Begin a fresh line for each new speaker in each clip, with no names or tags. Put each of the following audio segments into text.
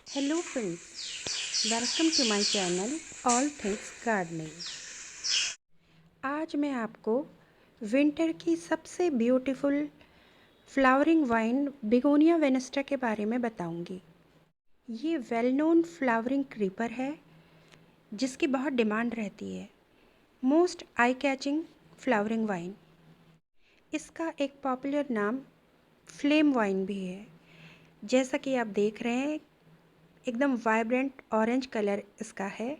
Hello friends, welcome to my channel all things gardening. आज मैं आपको विंटर की सबसे beautiful flowering vine begonia venusta के बारे में बताऊंगी। ये वेल नोन फ्लावरिंग क्रीपर है जिसकी बहुत डिमांड रहती है। Most eye catching flowering wine. इसका एक पॉपुलर नाम फ्लेम वाइन भी है। जैसा कि आप देख रहे हैं, एकदम वाइब्रेंट ऑरेंज कलर इसका है,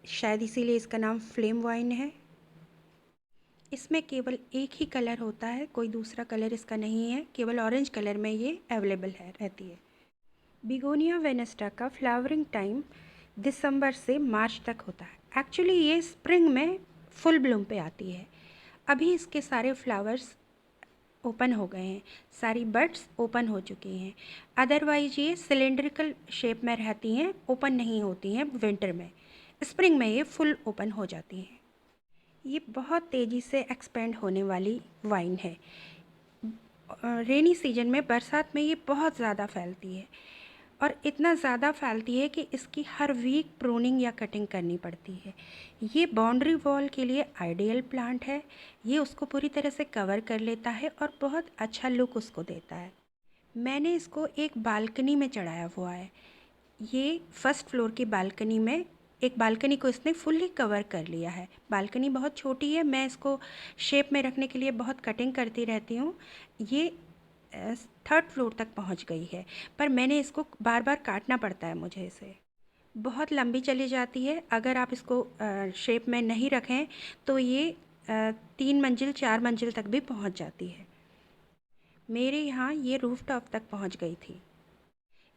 शायद इसीलिए इसका नाम फ्लेम वाइन है। इसमें केवल एक ही कलर होता है, कोई दूसरा कलर इसका नहीं है, केवल ऑरेंज कलर में ये अवेलेबल है रहती है। बिगोनिया वेनेस्टा का फ्लावरिंग टाइम दिसंबर से मार्च तक होता है। एक्चुअली ये स्प्रिंग में फुल ब्लूम पे आती है। अभी इसके सारे फ्लावर्स ओपन हो गए हैं, सारी बड्स ओपन हो चुकी हैं। अदरवाइज ये सिलेंड्रिकल शेप में रहती हैं, ओपन नहीं होती हैं विंटर में। स्प्रिंग में ये फुल ओपन हो जाती हैं। ये बहुत तेज़ी से एक्सपेंड होने वाली वाइन है। रेनी सीजन में, बरसात में ये बहुत ज़्यादा फैलती है और इतना ज़्यादा फैलती है कि इसकी हर वीक प्रूनिंग या कटिंग करनी पड़ती है। ये बाउंड्री वॉल के लिए आइडियल प्लांट है। ये उसको पूरी तरह से कवर कर लेता है और बहुत अच्छा लुक उसको देता है। मैंने इसको एक बालकनी में चढ़ाया हुआ है। ये फर्स्ट फ्लोर की बालकनी में, एक बालकनी को इसने फुल्ली कवर कर लिया है। बालकनी बहुत छोटी है, मैं इसको शेप में रखने के लिए बहुत कटिंग करती रहती हूँ। ये थर्ड फ्लोर तक पहुँच गई है, पर मैंने इसको बार बार काटना पड़ता है मुझे। इसे बहुत लंबी चली जाती है। अगर आप इसको शेप में नहीं रखें तो ये 3 मंजिल 4 मंजिल तक भी पहुँच जाती है। मेरे यहाँ ये रूफ टॉप तक पहुँच गई थी।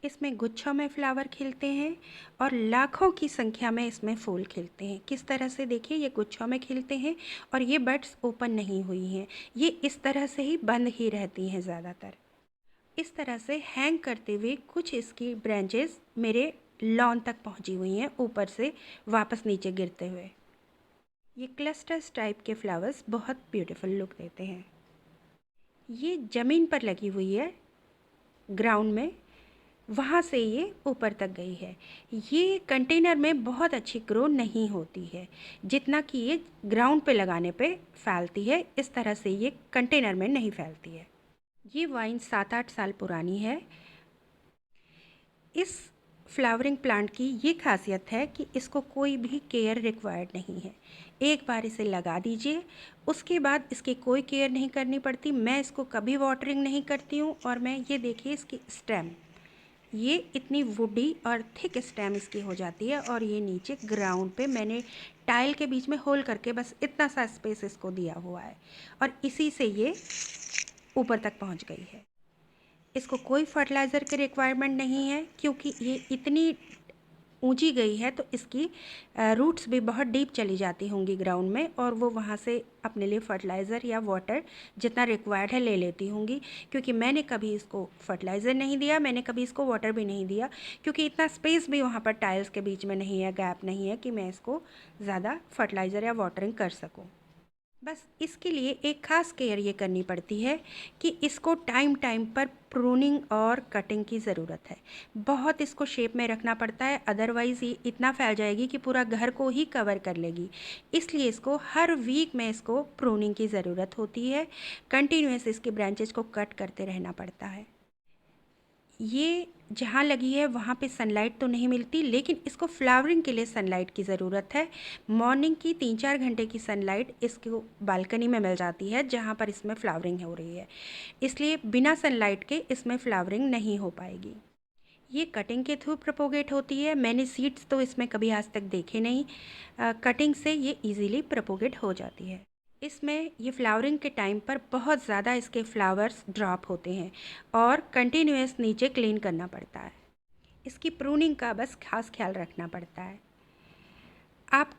इसमें गुच्छों में फ्लावर खिलते हैं और लाखों की संख्या में इसमें फूल खिलते हैं। किस तरह से, देखिए, ये गुच्छों में खिलते हैं और ये बड्स ओपन नहीं हुई हैं। ये इस तरह से ही बंद ही रहती हैं ज़्यादातर। इस तरह से हैंग करते हुए कुछ इसकी ब्रांचेस मेरे लॉन तक पहुंची हुई हैं, ऊपर से वापस नीचे गिरते हुए। ये क्लस्टर्स टाइप के फ्लावर्स बहुत ब्यूटीफुल लुक देते हैं। ये ज़मीन पर लगी हुई है, ग्राउंड में, वहाँ से ये ऊपर तक गई है। ये कंटेनर में बहुत अच्छी ग्रो नहीं होती है जितना कि ये ग्राउंड पे लगाने पे फैलती है। इस तरह से ये कंटेनर में नहीं फैलती है। ये वाइन 7-8 साल पुरानी है। इस फ्लावरिंग प्लांट की ये खासियत है कि इसको कोई भी केयर रिक्वायर्ड नहीं है। एक बार इसे लगा दीजिए, उसके बाद इसकी कोई केयर नहीं करनी पड़ती। मैं इसको कभी वाटरिंग नहीं करती हूँ। और मैं, ये देखिए इसकी स्टेम, ये इतनी वुडी और थिक स्टेम इसकी हो जाती है। और ये नीचे ग्राउंड पे मैंने टाइल के बीच में होल करके बस इतना सा स्पेस इसको दिया हुआ है और इसी से ये ऊपर तक पहुंच गई है। इसको कोई फर्टिलाइज़र की रिक्वायरमेंट नहीं है क्योंकि ये इतनी ऊंची गई है, तो इसकी रूट्स भी बहुत डीप चली जाती होंगी ग्राउंड में और वो वहाँ से अपने लिए फर्टिलाइज़र या वाटर जितना रिक्वायर्ड है ले लेती होंगी। क्योंकि मैंने कभी इसको फर्टिलाइज़र नहीं दिया, मैंने कभी इसको वाटर भी नहीं दिया, क्योंकि इतना स्पेस भी वहाँ पर टाइल्स के बीच में नहीं है, गैप नहीं है कि मैं इसको ज़्यादा फर्टिलाइज़र या वाटरिंग कर सकूँ। बस इसके लिए एक ख़ास केयर ये करनी पड़ती है कि इसको टाइम टाइम पर प्रूनिंग और कटिंग की ज़रूरत है। बहुत इसको शेप में रखना पड़ता है, अदरवाइज़ ये इतना फैल जाएगी कि पूरा घर को ही कवर कर लेगी। इसलिए इसको हर वीक में इसको प्रूनिंग की ज़रूरत होती है। कंटिन्यूस इसकी ब्रांचेस को कट करते रहना पड़ता है। ये जहाँ लगी है वहाँ पे सनलाइट तो नहीं मिलती, लेकिन इसको फ्लावरिंग के लिए सनलाइट की ज़रूरत है। मॉर्निंग की 3-4 घंटे की सनलाइट इसको बालकनी में मिल जाती है जहाँ पर इसमें फ्लावरिंग हो रही है। इसलिए बिना सनलाइट के इसमें फ्लावरिंग नहीं हो पाएगी। ये कटिंग के थ्रू प्रोपोगेट होती है। मैंने सीड्स तो इसमें कभी आज तक देखे नहीं। कटिंग से ये इजीली प्रोपोगेट हो जाती है। इसमें ये फ्लावरिंग के टाइम पर बहुत ज़्यादा इसके फ्लावर्स ड्रॉप होते हैं और कंटिन्यूस नीचे क्लीन करना पड़ता है। इसकी प्रूनिंग का बस खास ख्याल रखना पड़ता है। आपको